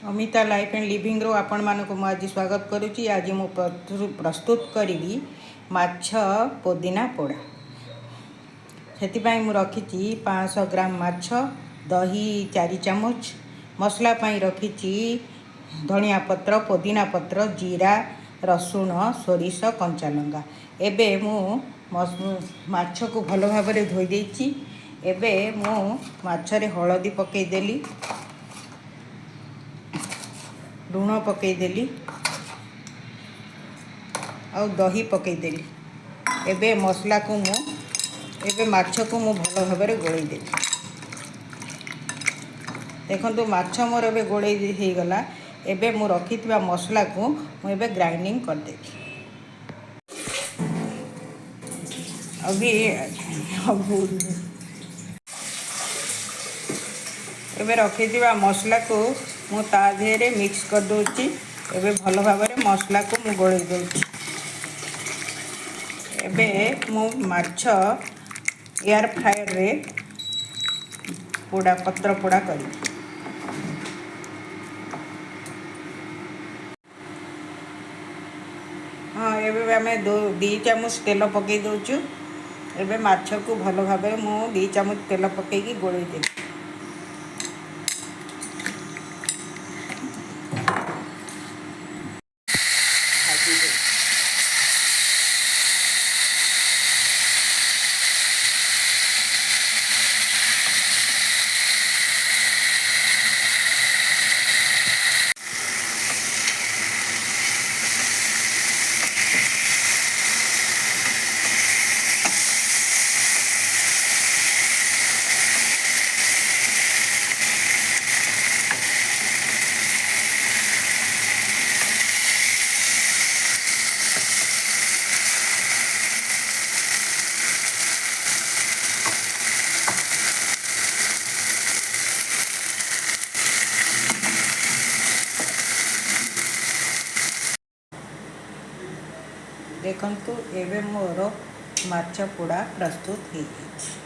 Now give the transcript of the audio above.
Amita life and living रो आपण मानक आज स्वागत करुच्ची। आज मु प्रस्तुत करी माछ पुदीना पोड़ा। से मु रखी 500 ग्राम माछ, दही 4 चामच, मसला पाई रखी धनिया पत्र, पुदीना पत्र, जीरा, रसुण, सोरिष, कंचा लंका। एबे मु माछ को भल भाव धोई देछि। एबे मु माछरे हलदी पकेदेली, लुण पकेदेली और दही पकेदेली। एबे मसला को मु एबे माछ को मु भल भाव गोलेदेली। देखो माछ मोर एबे गोले हो गला। एबे मु रखी मसला को मु एबे ग्राइंडिंग कर देबी। अभी एबे रखी मसला को मु ता देहरे मिक्स कर दूची। एबे भल भाव मसला को मु गोले दूची। एबे मु माछ एयर फ्रायर रे पोड़ा पत्र पोड़ा करी। हाँ एबे आमे 2 चामच तेल पकई दोचु। एबे माछ को भल भाव मु 2 चामच तेल पकईकी गोले देबी। देखंतु एबे मोर माछ पोड़ा प्रस्तुत हो गई।